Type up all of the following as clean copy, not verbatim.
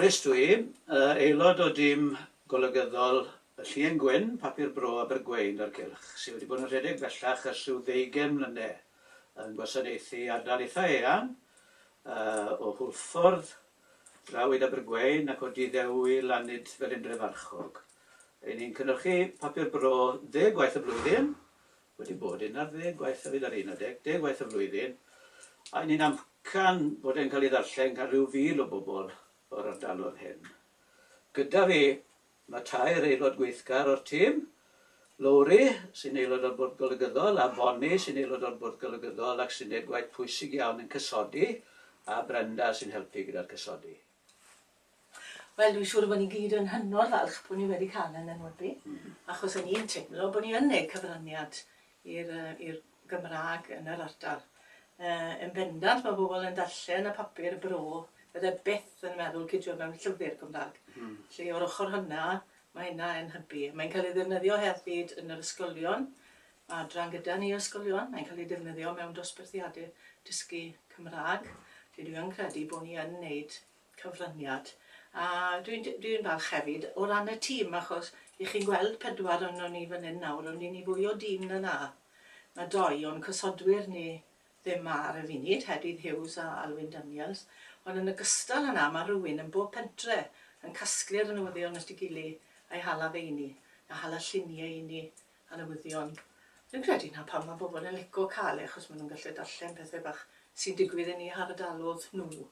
Oes dwi, aelod o dîm golygyddol y Llŷn Gwyn, Papur Bro Abergwein ar Gylch, sydd wedi bod yn rhedeg bellach ers rhyw 20 mlynedd yn gwasanaethu ardal eitha eang o Hwlffordd, Drawyd Abergwein ac o Diddewi Lanid fel Unrhyw Farchog. Ni'n cynhyrchu Papur Bro 10 gwaith y flwyddyn, wedi bod un ar 10 gwaith ar 11 gwaith y flwyddyn, a ni'n amcan bod e'n cael ei ddarllen gan rhyw 1000 o bobl o'r ardalodd hyn. Gyda fi, mae 2 aelod gweithgar o'r tîm, Lowri, sy'n aelod o'r bwrdd golygyddol, a Bonnie, sy'n aelod o'r bwrdd golygyddol ac sy'n gwneud gwaith pwysig iawn yn cysodi, a Brenda sy'n helpu gyda'r cysodi. Wel, dwi'n siŵr bod ni gyd yn hynod falch bod ni wedi cael yn enwebu, achos o'n i'n teimlo bod ni yn gwneud cyfraniad i'r Gymraeg yn yr ardal. Yn bendant mae bobl yn darllen y papur y Bro, bydde byth yn meddwl cydio mewn llyfr Gymraeg. Lle o'r ochr hynna, mae hynna yn hybu. Mae'n cael ei ddefnyddio hefyd yn yr ysgolion, adran gyda ni ysgolion, mae'n cael ei ddefnyddio mewn dosbarthiadau dysgu Cymraeg. Dwi'n credu bod ni yn gwneud cyfraniad. A dwi'n falch hefyd o ran y tîm, achos i chi'n gweld 4 o'n ni fan hyn nawr, o'n ni fwy o dîm na na. Mae 2 o'n cysodwyr ni ddim ar y funud, Hedydd Hughes a Alwyn Daniels, ond yn ogystal yna mae rhywun yn bob pentre yn casglu'r newyddion at ei gilydd a'i hala fe i ni, a hala lluniau i ni a newyddion. Dwi'n credu na pan mae bobl yn licio cael achos maen nhw'n gallu darllen pethau bach sy'n digwydd yn eu hardalodd nhw.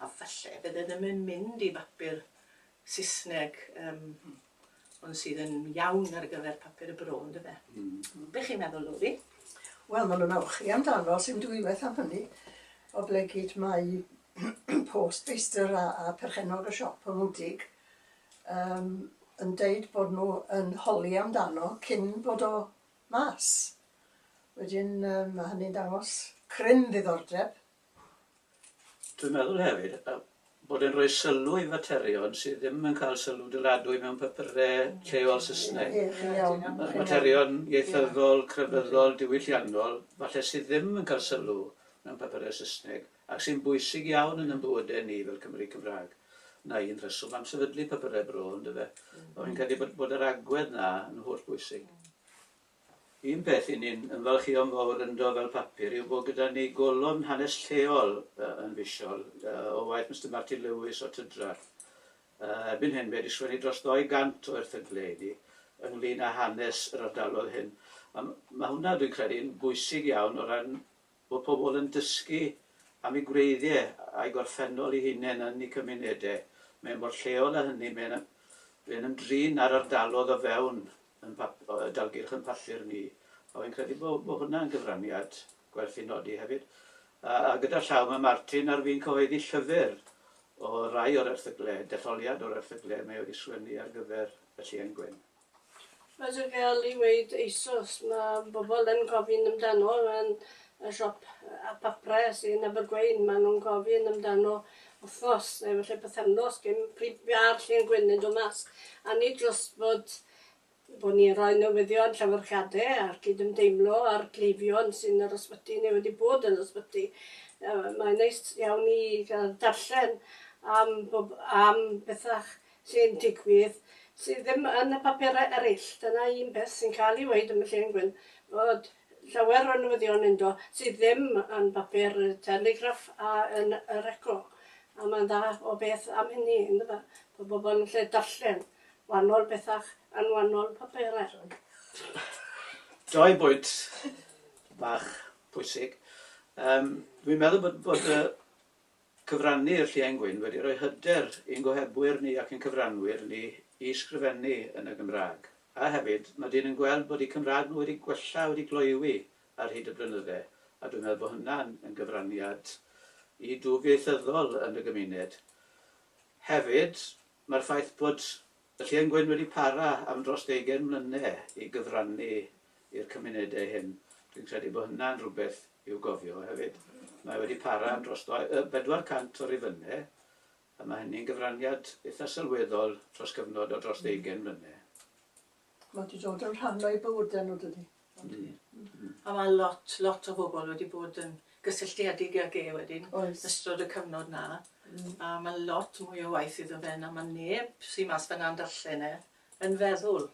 A falle bydde ddim yn mynd i bapur Saesneg ond sydd yn iawn ar gyfer papur y Bro, ynddo fe. Be chi'n meddwl, Lowri? Wel, maen nhw'n awchu amdano sy'n dwywaith am hynny. O ble gyd mae postfeistr a perchennog y siop yn Wdig yn deud bod nhw yn holi amdano cyn bod o mas. Wedyn mae hynny'n dangos cryn ddiddordeb. Dwi'n meddwl hefyd bod e'n rhoi sylw i faterion sydd ddim yn cael sylw dyladwy mewn papurau lleol Saesneg. Materion ieithyddol, crefyddol, diwylliannol, falle sydd ddim yn cael sylw mewn papurau Saesneg, ac sy'n bwysig iawn yn bywydau ni fel Cymru Cymraeg. Na un rheswm am sefydlu papurau Bro, ynddo fe. Ond fi'n credu bod yr agwedd na yn holl bwysig. Un peth i ni'n ymfalchuo'n fawr ynddo fel papur yw bod gyda ni golwm hanes lleol yn fisiol o waith Mr Martin Lewis o Tydrar. Erbyn hyn, fe wedi sgwennu dros 200 o erthyglau ni ynglyn â hanes yr ardalodd hyn. Mae hwnna, dwi'n credu'n bwysig iawn o ran bod pobl yn dysgu am ei gwreiddiau a'i gorffennol ei hunain yn eu cymunedau. Mae'n mor lleol â hynny, mae'n ymdrin ar ardalodd o fewn dalgylch yn papur ni. A fi'n credu bod hwnna'n gyfraniad gwerth i nodi hefyd. A gyda llaw mae Martin ar fi'n cyhoeddi llyfr o rai o'r erthyglau, detholiad o'r erthyglau mae wedi sgwennu ar gyfer y Llŷn Gwyn. Mae'n gael ei weid eisos, mae bobl yn gofyn amdano yn y siop paprau sy'n Abergwein, maen nhw'n gofyn amdano wythnos neu felly bythefnos cyn pryd bia'r Llŷn Gwyn yn dod mas. A ni dros bod ni'n rhoi newyddion llyfrchiadau a'r cydymdeimlo a'r cleifion sy'n yr ysbyty neu wedi bod yn ysbyty. Mae'n neis iawn i gael darllen am bethau sy'n digwydd sydd ddim yn y papurau eraill. Dyna un beth sy'n cael ei weid yn y Llŷn Gwyn, bod llawer o newyddion yn dod sydd ddim yn papur Telegraff a yn yr Echo. A mae'n dda o beth am hynny, ynddo fe? Bod bobl yn lle darllen wahanol bethau yn wahanol papurau. 2 bwynt bach pwysig. Dwi'n meddwl bod cyfrannu'r Llŷn Gwyn wedi rhoi hyder i'n gohebwyr ni ac i'n cyfranwyr ni i ysgrifennu yn y Gymraeg. A hefyd, mae dyn yn gweld bod eu Cymraeg nhw wedi gwella, wedi gloewi ar hyd y blynydde. A dwi'n meddwl bod hwnna'n gyfraniad i dwf ieithyddol yn y gymuned. Hefyd, mae'r ffaith bod y Llŷn Gwyn wedi para am dros 20 mlynedd i gyfrannu i'r cymunedau hyn. Dwi'n credu bod hynna'n rhywbeth i'w gofio hefyd. Mae wedi para am dros 400 o rifynnau, a mae hynny'n gyfraniad eitha sylweddol dros gyfnod o dros 20 mlynedd. Mae wedi dod yn rhan o'i bywydau nhw, dydy. A mae lot o bobl wedi bod yn gysylltiedig ag wedyn, ystod y cyfnod na. A mae lot mwy o waith iddo fe na mae neb sy'n mas fyna'n darllen yn feddwl.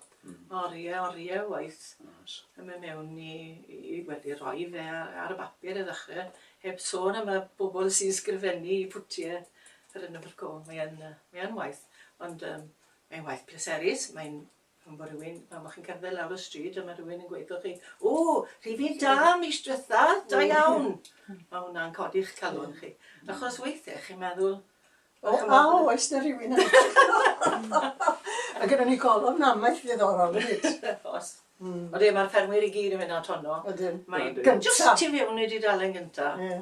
Oriau o waith yn mynd mewn i wedi rhoi fe ar y bapur y ddechrau, heb sôn am y bobl sy'n sgrifennu i pwtiau yr yn y Aberco. Mae'n waith, ond mae'n waith pleserus. Mae'n bod rhywun, pan chi'n cerdded lawr y stryd a mae rhywun yn gweud chi, o, rhifin da mis diwetha, da iawn. Mae hwnna'n codi'ch calon chi. Achos weithiau chi'n meddwl, oes na rhywun yn a gyda ni golwg namaeth ddiddorol hefyd. Os. Oedden, mae'r ffermwyr i gyd yn mynd at honno. Ydyn. Mae'n Gynta. just tu fewn i dudalen gynta. Ie.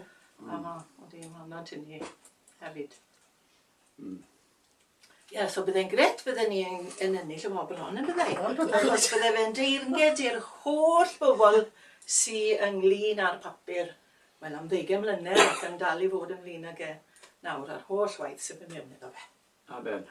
Oedden, mae hwnna'n tynnu hefyd. Ie, so byddai'n gret bydden ni yn ennill y bobl hon yn byddai. Achos byddai fe'n deyrnged i'r holl bobl sy'n ynglyn â'r papur. Wel, am 20 mlynedd ac yn dal i fod ynglyn ag nawr a'r holl waith sy'n mynd mewn iddo fe. Amen.